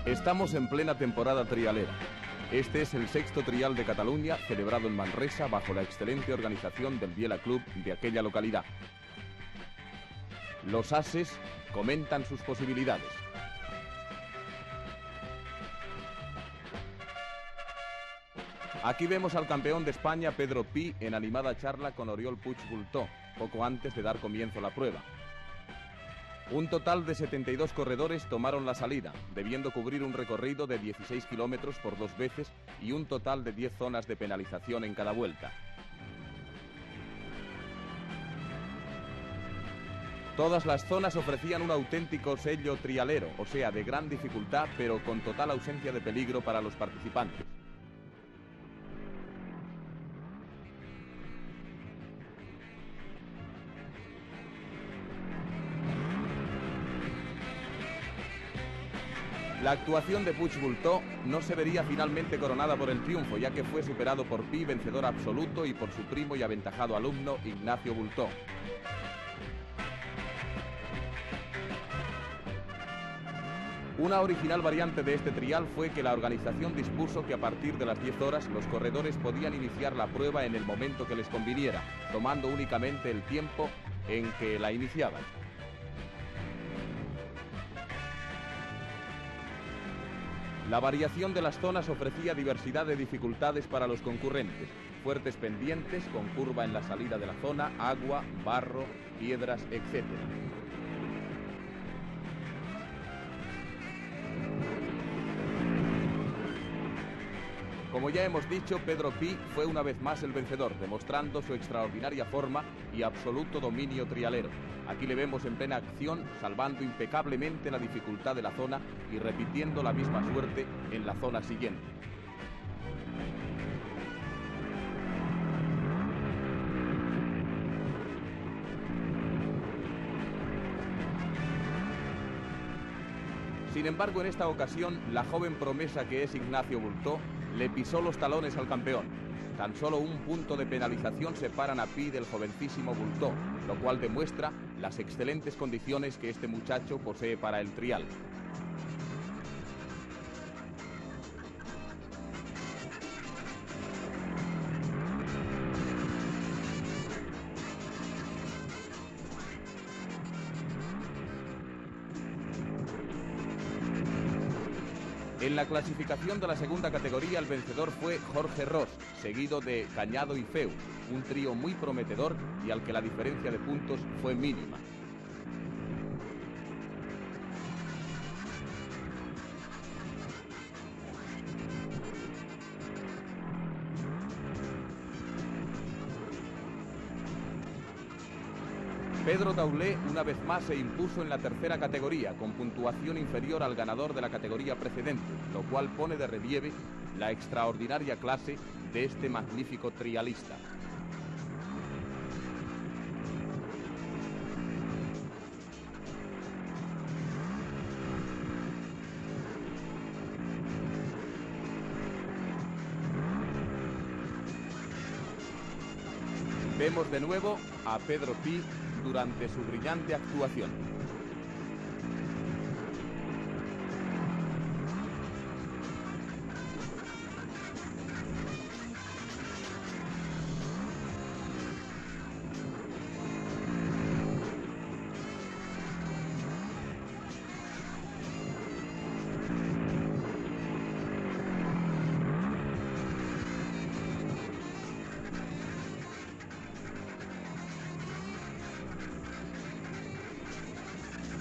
Estamos en plena temporada trialera. Este es el sexto trial de Cataluña, celebrado en Manresa bajo la excelente organización del Biela Club de aquella localidad. Los ases comentan sus posibilidades. Aquí vemos al campeón de España, Pedro Pi, en animada charla con Oriol Puig Bultó, poco antes de dar comienzo a la prueba. Un total de 72 corredores tomaron la salida, debiendo cubrir un recorrido de 16 kilómetros por 2 veces y un total de 10 zonas de penalización en cada vuelta. Todas las zonas ofrecían un auténtico sello trialero, o sea, de gran dificultad, pero con total ausencia de peligro para los participantes. La actuación de Puig Bultó no se vería finalmente coronada por el triunfo, ya que fue superado por Pi, vencedor absoluto, y por su primo y aventajado alumno, Ignacio Bultó. Una original variante de este trial fue que la organización dispuso que a partir de las 10 horas los corredores podían iniciar la prueba en el momento que les conviniera, tomando únicamente el tiempo en que la iniciaban. La variación de las zonas ofrecía diversidad de dificultades para los concurrentes. Fuertes pendientes, con curva en la salida de la zona, agua, barro, piedras, etc. Como ya hemos dicho, Pedro Pi fue una vez más el vencedor, demostrando su extraordinaria forma y absoluto dominio trialero. Aquí le vemos en plena acción, salvando impecablemente la dificultad de la zona y repitiendo la misma suerte en la zona siguiente. Sin embargo, en esta ocasión, la joven promesa que es Ignacio Bultó le pisó los talones al campeón. Tan solo un punto de penalización separan a Pi del jovencísimo Bultó, lo cual demuestra las excelentes condiciones que este muchacho posee para el trial. En la clasificación de la segunda categoría, el vencedor fue Jorge Ros, seguido de Cañado y Feu, un trío muy prometedor y al que la diferencia de puntos fue mínima. Pedro Taulé una vez más se impuso en la tercera categoría, con puntuación inferior al ganador de la categoría precedente, lo cual pone de relieve la extraordinaria clase de este magnífico trialista. Vemos de nuevo a Pedro Pi durante su brillante actuación.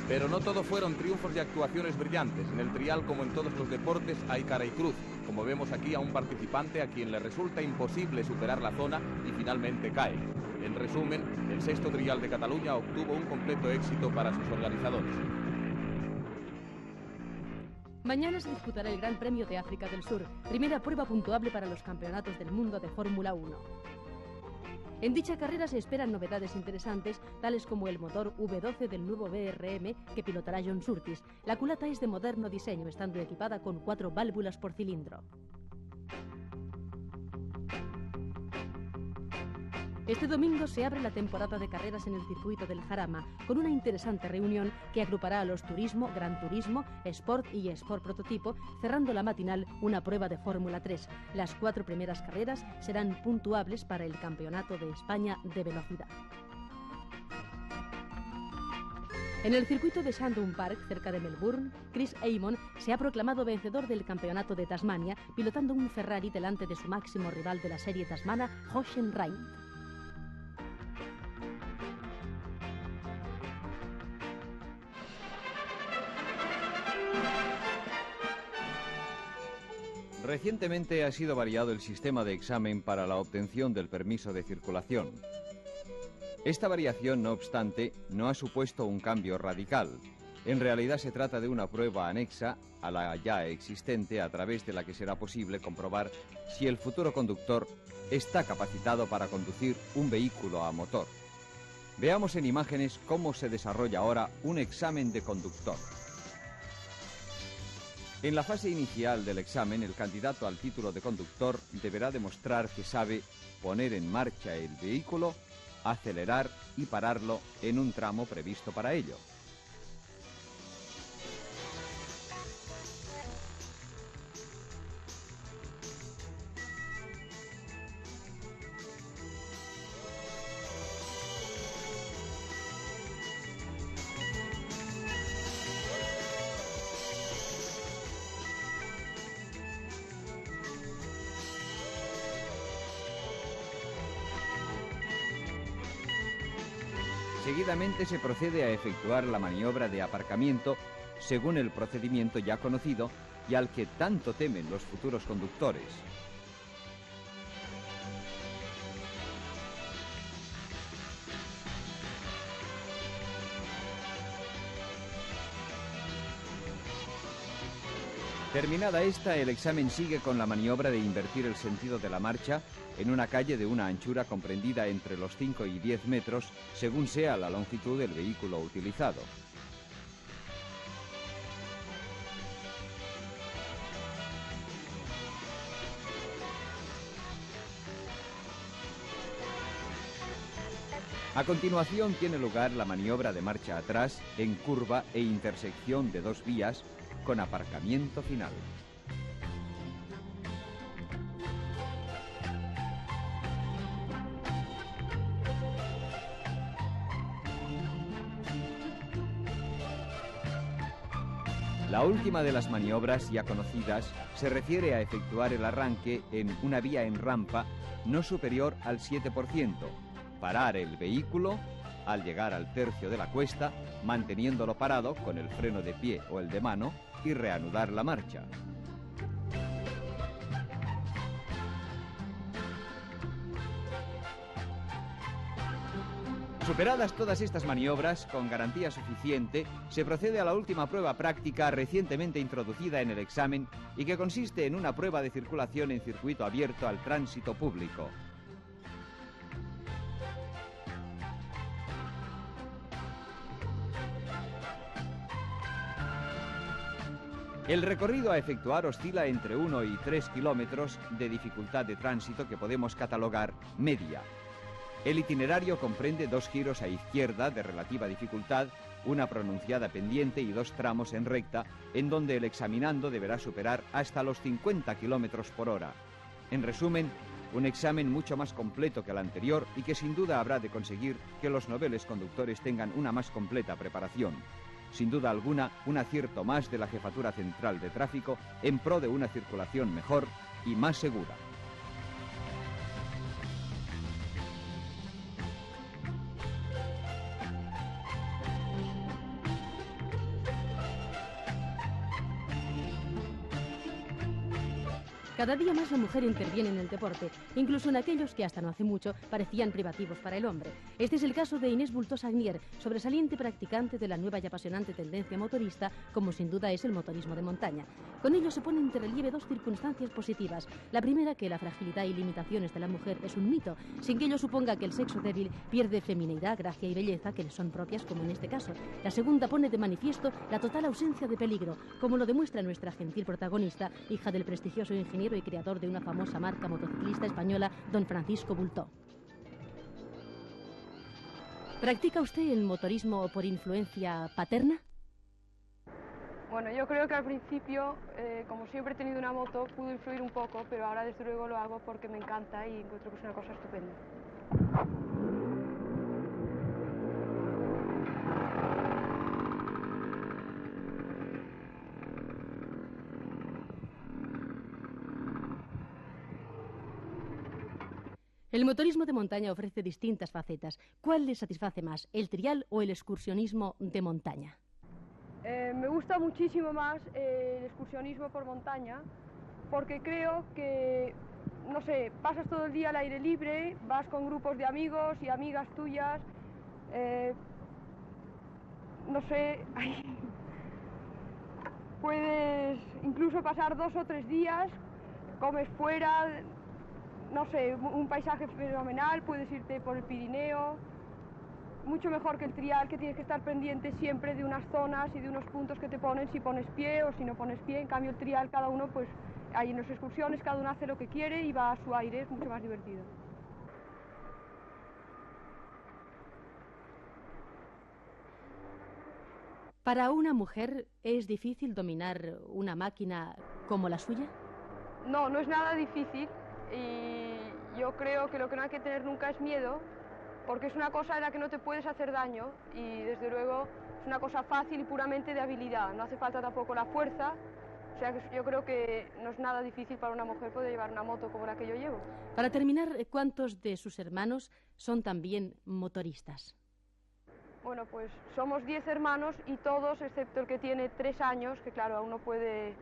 Pero no todo fueron triunfos y actuaciones brillantes. En el trial, como en todos los deportes, hay cara y cruz. Como vemos aquí a un participante a quien le resulta imposible superar la zona y finalmente cae. En resumen, el sexto trial de Cataluña obtuvo un completo éxito para sus organizadores. Mañana se disputará el Gran Premio de África del Sur, primera prueba puntuable para los campeonatos del mundo de Fórmula 1. En dicha carrera se esperan novedades interesantes, tales como el motor V12 del nuevo BRM que pilotará John Surtees. La culata es de moderno diseño, estando equipada con 4 válvulas por cilindro. Este domingo se abre la temporada de carreras en el circuito del Jarama, con una interesante reunión que agrupará a los Turismo, Gran Turismo, Sport y Sport Prototipo, cerrando la matinal una prueba de Fórmula 3. Las 4 primeras carreras serán puntuables para el Campeonato de España de Velocidad. En el circuito de Shandong Park, cerca de Melbourne, Chris Amon se ha proclamado vencedor del Campeonato de Tasmania, pilotando un Ferrari delante de su máximo rival de la serie tasmana, Hoshen Rai. Recientemente ha sido variado el sistema de examen para la obtención del permiso de circulación. Esta variación, no obstante, no ha supuesto un cambio radical. En realidad se trata de una prueba anexa a la ya existente, a través de la que será posible comprobar si el futuro conductor está capacitado para conducir un vehículo a motor. Veamos en imágenes cómo se desarrolla ahora un examen de conductor. En la fase inicial del examen, el candidato al título de conductor deberá demostrar que sabe poner en marcha el vehículo, acelerar y pararlo en un tramo previsto para ello. Seguidamente se procede a efectuar la maniobra de aparcamiento según el procedimiento ya conocido y al que tanto temen los futuros conductores. Terminada esta, el examen sigue con la maniobra de invertir el sentido de la marcha en una calle de una anchura comprendida entre los 5 y 10 metros, según sea la longitud del vehículo utilizado. A continuación tiene lugar la maniobra de marcha atrás en curva e intersección de 2 vías con aparcamiento final. La última de las maniobras ya conocidas se refiere a efectuar el arranque en una vía en rampa no superior al 7%, parar el vehículo al llegar al tercio de la cuesta, manteniéndolo parado con el freno de pie o el de mano y reanudar la marcha. Superadas todas estas maniobras, con garantía suficiente, se procede a la última prueba práctica recientemente introducida en el examen y que consiste en una prueba de circulación en circuito abierto al tránsito público. El recorrido a efectuar oscila entre 1 y 3 kilómetros de dificultad de tránsito que podemos catalogar media. El itinerario comprende 2 giros a izquierda de relativa dificultad, una pronunciada pendiente y 2 tramos en recta, en donde el examinando deberá superar hasta los 50 kilómetros por hora. En resumen, un examen mucho más completo que el anterior y que sin duda habrá de conseguir que los noveles conductores tengan una más completa preparación. Sin duda alguna, un acierto más de la Jefatura Central de Tráfico en pro de una circulación mejor y más segura. Cada día más la mujer interviene en el deporte, incluso en aquellos que hasta no hace mucho parecían privativos para el hombre. Este es el caso de Inés Bultó-Sagnier, sobresaliente practicante de la nueva y apasionante tendencia motorista, como sin duda es el motorismo de montaña. Con ello se ponen entre relieve 2 circunstancias positivas. La primera, que la fragilidad y limitaciones de la mujer es un mito, sin que ello suponga que el sexo débil pierde feminidad, gracia y belleza que le son propias, como en este caso. La segunda pone de manifiesto la total ausencia de peligro, como lo demuestra nuestra gentil protagonista, hija del prestigioso ingeniero y creador de una famosa marca motociclista española, don Francisco Bultó. ¿Practica usted el motorismo por influencia paterna? Bueno, yo creo que al principio, como siempre he tenido una moto, pudo influir un poco, pero ahora desde luego lo hago porque me encanta y encuentro que es una cosa estupenda. El motorismo de montaña ofrece distintas facetas. ¿Cuál le satisface más, el trial o el excursionismo de montaña? Me gusta muchísimo más el excursionismo por montaña porque creo que, no sé, pasas todo el día al aire libre, vas con grupos de amigos y amigas tuyas, no sé, puedes incluso pasar 2 o 3 días, comes fuera, no sé, un paisaje fenomenal, puedes irte por el Pirineo. Mucho mejor que el trial, que tienes que estar pendiente siempre de unas zonas y de unos puntos que te ponen si pones pie o si no pones pie. En cambio el trial, cada uno, pues, ahí en las excursiones, cada uno hace lo que quiere y va a su aire, es mucho más divertido. ¿Para una mujer es difícil dominar una máquina como la suya? No, no es nada difícil y yo creo que lo que no hay que tener nunca es miedo, porque es una cosa en la que no te puedes hacer daño y desde luego es una cosa fácil y puramente de habilidad, no hace falta tampoco la fuerza, o sea que yo creo que no es nada difícil para una mujer poder llevar una moto como la que yo llevo. Para terminar, ¿cuántos de sus hermanos son también motoristas? Bueno, pues somos 10 hermanos y todos, excepto el que tiene 3 años, que claro, aún no puede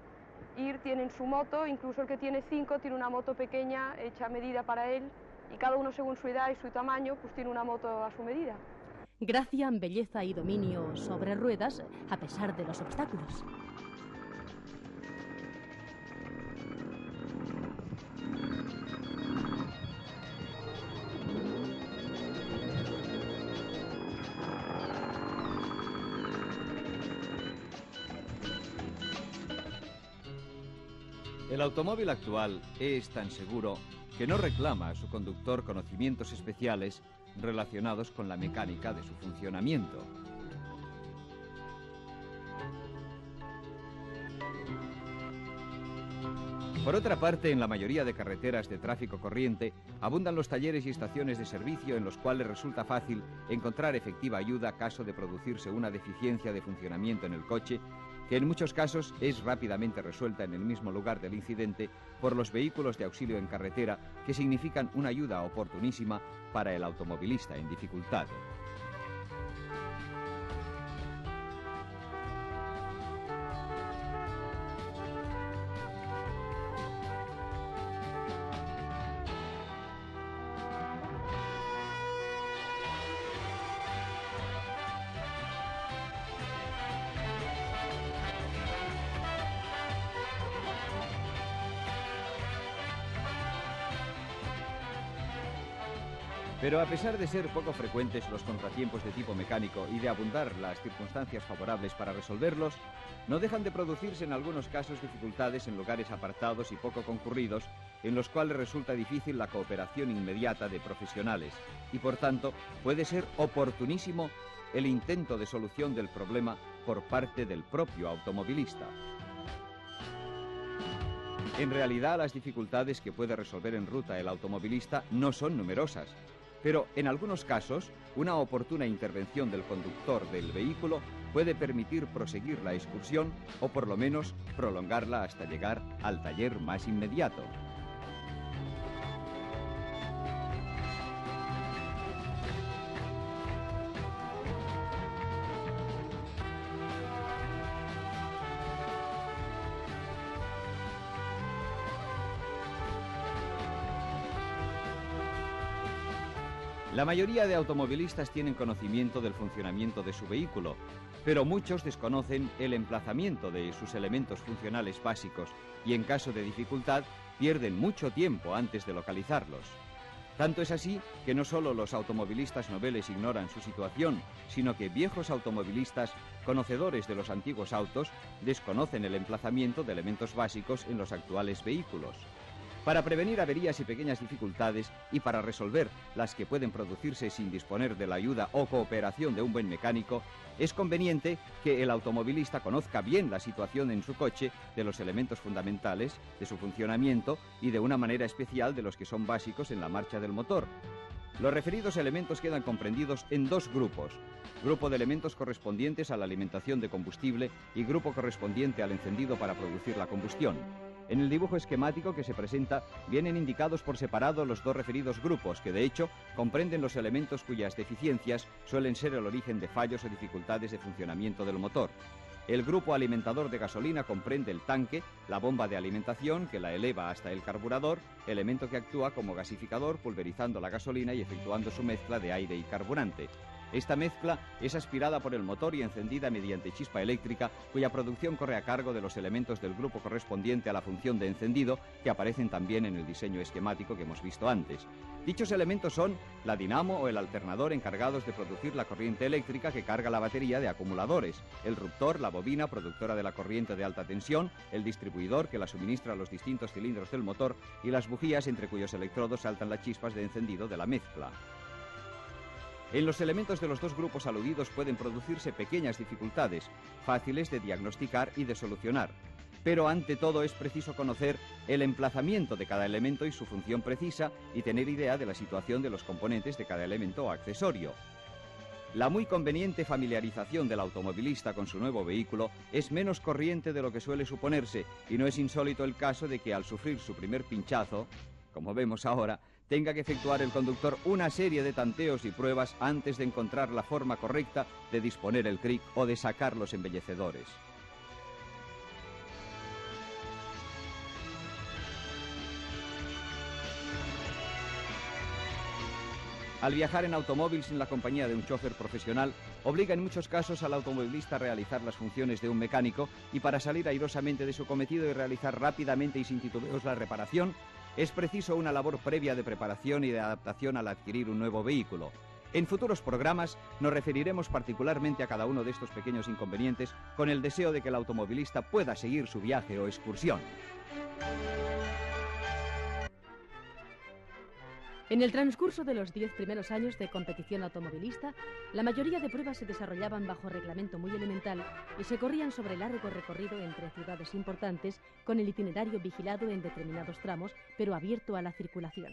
ir, tienen su moto, incluso el que tiene 5 tiene una moto pequeña hecha a medida para él. Y cada uno según su edad y su tamaño, pues tiene una moto a su medida. Gracia, belleza y dominio sobre ruedas, a pesar de los obstáculos. El automóvil actual es tan seguro que no reclama a su conductor conocimientos especiales relacionados con la mecánica de su funcionamiento. Por otra parte, en la mayoría de carreteras de tráfico corriente abundan los talleres y estaciones de servicio en los cuales resulta fácil encontrar efectiva ayuda caso de producirse una deficiencia de funcionamiento en el coche, que en muchos casos es rápidamente resuelta en el mismo lugar del incidente por los vehículos de auxilio en carretera, que significan una ayuda oportunísima para el automovilista en dificultad. Pero a pesar de ser poco frecuentes los contratiempos de tipo mecánico y de abundar las circunstancias favorables para resolverlos, no dejan de producirse en algunos casos dificultades en lugares apartados y poco concurridos, en los cuales resulta difícil la cooperación inmediata de profesionales y, por tanto, puede ser oportunísimo el intento de solución del problema por parte del propio automovilista. En realidad, las dificultades que puede resolver en ruta el automovilista no son numerosas, pero en algunos casos, una oportuna intervención del conductor del vehículo puede permitir proseguir la excursión o por lo menos prolongarla hasta llegar al taller más inmediato. La mayoría de automovilistas tienen conocimiento del funcionamiento de su vehículo, pero muchos desconocen el emplazamiento de sus elementos funcionales básicos y en caso de dificultad pierden mucho tiempo antes de localizarlos. Tanto es así que no solo los automovilistas noveles ignoran su situación, sino que viejos automovilistas, conocedores de los antiguos autos, desconocen el emplazamiento de elementos básicos en los actuales vehículos. Para prevenir averías y pequeñas dificultades y para resolver las que pueden producirse sin disponer de la ayuda o cooperación de un buen mecánico, es conveniente que el automovilista conozca bien la situación en su coche de los elementos fundamentales, de su funcionamiento y de una manera especial de los que son básicos en la marcha del motor. Los referidos elementos quedan comprendidos en dos grupos: grupo de elementos correspondientes a la alimentación de combustible y grupo correspondiente al encendido para producir la combustión. En el dibujo esquemático que se presenta vienen indicados por separado los dos referidos grupos, que de hecho comprenden los elementos cuyas deficiencias suelen ser el origen de fallos o dificultades de funcionamiento del motor. El grupo alimentador de gasolina comprende el tanque, la bomba de alimentación que la eleva hasta el carburador, elemento que actúa como gasificador pulverizando la gasolina y efectuando su mezcla de aire y carburante. Esta mezcla es aspirada por el motor y encendida mediante chispa eléctrica, cuya producción corre a cargo de los elementos del grupo correspondiente a la función de encendido, que aparecen también en el diseño esquemático que hemos visto antes. Dichos elementos son la dinamo o el alternador encargados de producir la corriente eléctrica que carga la batería de acumuladores, el ruptor, la bobina productora de la corriente de alta tensión, el distribuidor que la suministra a los distintos cilindros del motor y las bujías entre cuyos electrodos saltan las chispas de encendido de la mezcla. En los elementos de los dos grupos aludidos pueden producirse pequeñas dificultades, fáciles de diagnosticar y de solucionar. Pero ante todo es preciso conocer el emplazamiento de cada elemento y su función precisa y tener idea de la situación de los componentes de cada elemento o accesorio. La muy conveniente familiarización del automovilista con su nuevo vehículo es menos corriente de lo que suele suponerse y no es insólito el caso de que al sufrir su primer pinchazo, como vemos ahora, tenga que efectuar el conductor una serie de tanteos y pruebas antes de encontrar la forma correcta de disponer el cric o de sacar los embellecedores. Al viajar en automóvil sin la compañía de un chofer profesional, obliga en muchos casos al automovilista a realizar las funciones de un mecánico y para salir airosamente de su cometido y realizar rápidamente y sin titubeos la reparación, es preciso una labor previa de preparación y de adaptación al adquirir un nuevo vehículo. En futuros programas nos referiremos particularmente a cada uno de estos pequeños inconvenientes con el deseo de que el automovilista pueda seguir su viaje o excursión. En el transcurso de los 10 primeros años de competición automovilista, la mayoría de pruebas se desarrollaban bajo reglamento muy elemental y se corrían sobre largo recorrido entre ciudades importantes con el itinerario vigilado en determinados tramos, pero abierto a la circulación.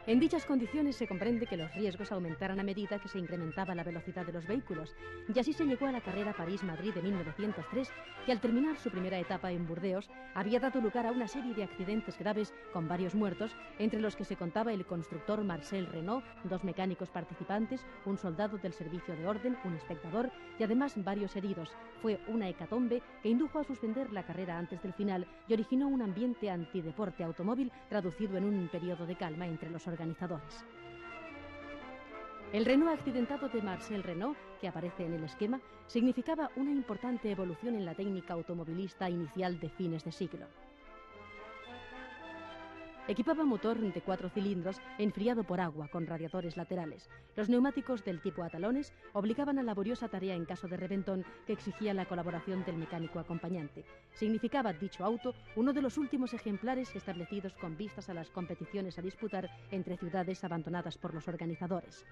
En dichas condiciones se comprende que los riesgos aumentaran a medida que se incrementaba la velocidad de los vehículos, y así se llegó a la carrera París-Madrid de 1903, que al terminar su primera etapa en Burdeos había dado lugar a una serie de accidentes graves con varios muertos, entre los que se contaba el constructor Marcel Renault, 2 mecánicos participantes, un soldado del servicio de orden, un espectador y además varios heridos. Fue una hecatombe que indujo a suspender la carrera antes del final y originó un ambiente antideporte automóvil traducido en un periodo de calma entre los organizadores. El Renault accidentado de Marcel Renault, que aparece en el esquema, significaba una importante evolución en la técnica automovilista inicial de fines de siglo. Equipaba motor de 4 cilindros enfriado por agua con radiadores laterales. Los neumáticos del tipo a talones obligaban a laboriosa tarea en caso de reventón que exigía la colaboración del mecánico acompañante. Significaba dicho auto uno de los últimos ejemplares establecidos con vistas a las competiciones a disputar entre ciudades abandonadas por los organizadores.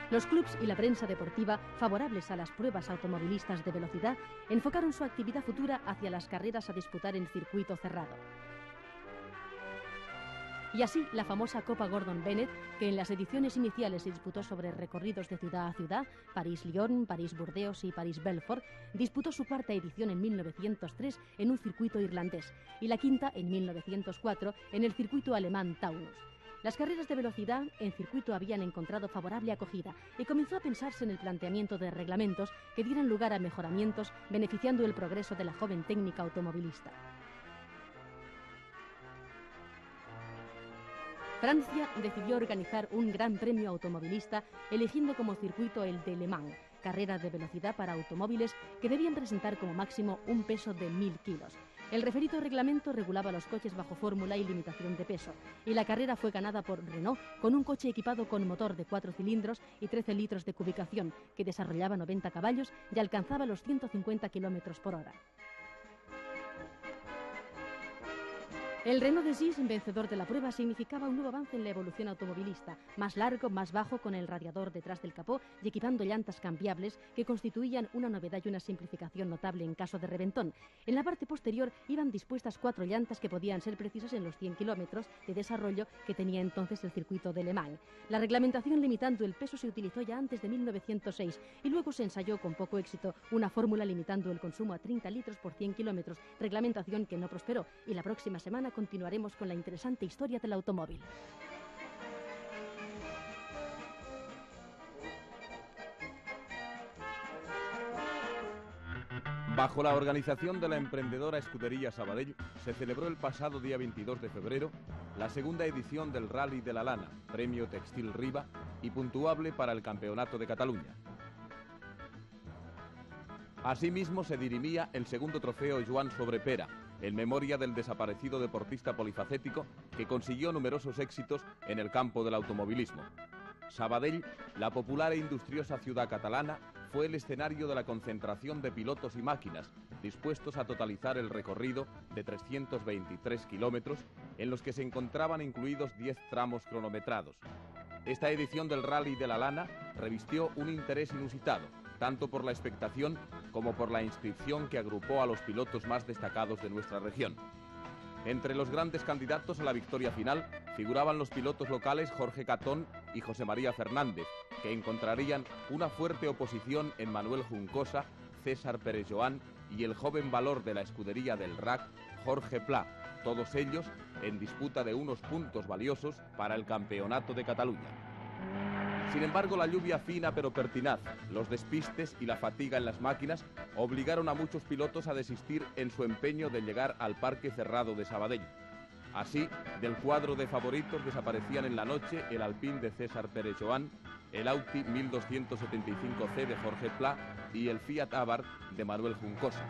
Los clubs y la prensa deportiva, favorables a las pruebas automovilistas de velocidad, enfocaron su actividad futura hacia las carreras a disputar en circuito cerrado. Y así, la famosa Copa Gordon Bennett, que en las ediciones iniciales se disputó sobre recorridos de ciudad a ciudad, París-Lyon, París-Burdeos y París-Belfort, disputó su cuarta edición en 1903 en un circuito irlandés y la quinta en 1904 en el circuito alemán Taunus. Las carreras de velocidad en circuito habían encontrado favorable acogida y comenzó a pensarse en el planteamiento de reglamentos que dieran lugar a mejoramientos beneficiando el progreso de la joven técnica automovilista. Francia decidió organizar un gran premio automovilista eligiendo como circuito el de Le Mans, carrera de velocidad para automóviles que debían presentar como máximo un peso de 1000 kilos. El referido reglamento regulaba los coches bajo fórmula y limitación de peso, y la carrera fue ganada por Renault con un coche equipado con motor de 4 cilindros y 13 litros de cubicación, que desarrollaba 90 caballos y alcanzaba los 150 km por hora. El Renault Desys, vencedor de la prueba, significaba un nuevo avance en la evolución automovilista, más largo, más bajo, con el radiador detrás del capó y equipando llantas cambiables que constituían una novedad y una simplificación notable en caso de reventón. En la parte posterior iban dispuestas 4 llantas que podían ser precisas en los 100 kilómetros de desarrollo que tenía entonces el circuito de Le Mans. La reglamentación limitando el peso se utilizó ya antes de 1906 y luego se ensayó con poco éxito una fórmula limitando el consumo a 30 litros por 100 kilómetros, reglamentación que no prosperó, y la próxima semana continuaremos con la interesante historia del automóvil. Bajo la organización de la emprendedora Escudería Sabadell, se celebró el pasado día 22 de febrero la segunda edición del Rally de la Lana, premio Textil Riva y puntuable para el Campeonato de Cataluña. Asimismo, se dirimía el segundo trofeo Joan Sobrepera, en memoria del desaparecido deportista polifacético que consiguió numerosos éxitos en el campo del automovilismo. Sabadell, la popular e industriosa ciudad catalana, fue el escenario de la concentración de pilotos y máquinas dispuestos a totalizar el recorrido de 323 kilómetros, en los que se encontraban incluidos 10 tramos cronometrados. Esta edición del Rally de la Lana revistió un interés inusitado, tanto por la expectación como por la inscripción que agrupó a los pilotos más destacados de nuestra región. Entre los grandes candidatos a la victoria final figuraban los pilotos locales Jorge Catón y José María Fernández, que encontrarían una fuerte oposición en Manuel Juncosa, César Pérez-Joan y el joven valor de la escudería del RAC, Jorge Pla, todos ellos en disputa de unos puntos valiosos para el Campeonato de Cataluña. Sin embargo, la lluvia fina pero pertinaz, los despistes y la fatiga en las máquinas obligaron a muchos pilotos a desistir en su empeño de llegar al parque cerrado de Sabadell. Así, del cuadro de favoritos desaparecían en la noche el Alpine de César Pérez-Joan, el Audi 1275C de Jorge Pla y el Fiat Abarth de Manuel Juncosa.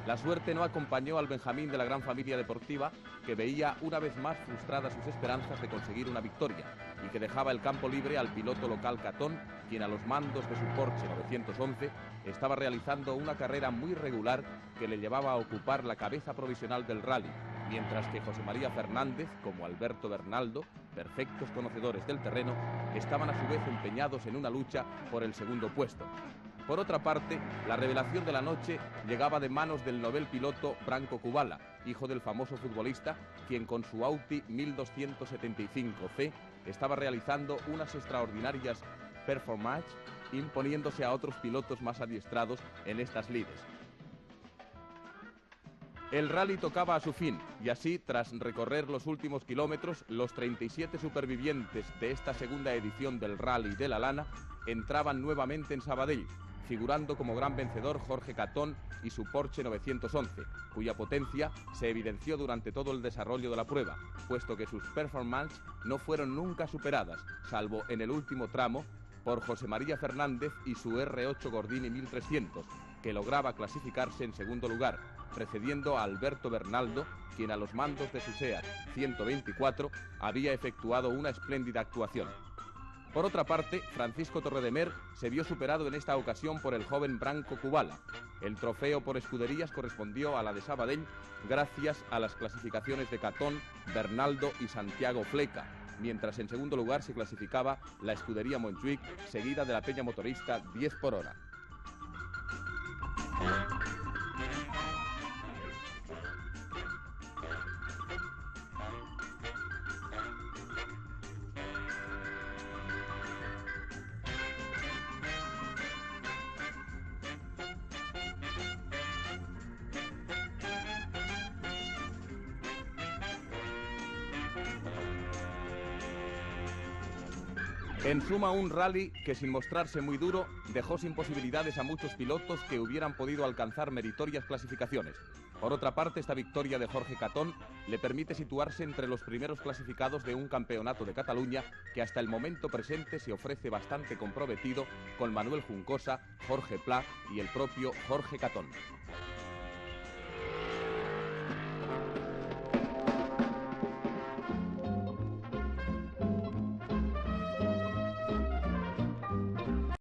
La suerte no acompañó al Benjamín de la gran familia deportiva, que veía una vez más frustradas sus esperanzas de conseguir una victoria y que dejaba el campo libre al piloto local Catón, quien a los mandos de su Porsche 911 estaba realizando una carrera muy regular que le llevaba a ocupar la cabeza provisional del rally, mientras que José María Fernández, como Alberto Bernaldo, perfectos conocedores del terreno, estaban a su vez empeñados en una lucha por el segundo puesto. Por otra parte, la revelación de la noche llegaba de manos del novel piloto Branco Kubala, hijo del famoso futbolista, quien con su Audi 1275C estaba realizando unas extraordinarias performances, imponiéndose a otros pilotos más adiestrados en estas lides. El rally tocaba a su fin, y así, tras recorrer los últimos kilómetros, los 37 supervivientes de esta segunda edición del Rally de la Lana entraban nuevamente en Sabadell, figurando como gran vencedor Jorge Catón y su Porsche 911, cuya potencia se evidenció durante todo el desarrollo de la prueba, puesto que sus performances no fueron nunca superadas, salvo en el último tramo, por José María Fernández y su R8 Gordini 1300, que lograba clasificarse en segundo lugar, precediendo a Alberto Bernaldo, quien a los mandos de su SEAT 124 había efectuado una espléndida actuación. Por otra parte, Francisco Torredemer se vio superado en esta ocasión por el joven Branco Kubala. El trofeo por escuderías correspondió a la de Sabadell gracias a las clasificaciones de Catón, Bernaldo y Santiago Fleca, mientras en segundo lugar se clasificaba la escudería Montjuic, seguida de la Peña Motorista 10 por hora. En suma, un rally que, sin mostrarse muy duro, dejó sin posibilidades a muchos pilotos que hubieran podido alcanzar meritorias clasificaciones. Por otra parte, esta victoria de Jorge Catón le permite situarse entre los primeros clasificados de un campeonato de Cataluña que hasta el momento presente se ofrece bastante comprometido con Manuel Juncosa, Jorge Pla y el propio Jorge Catón.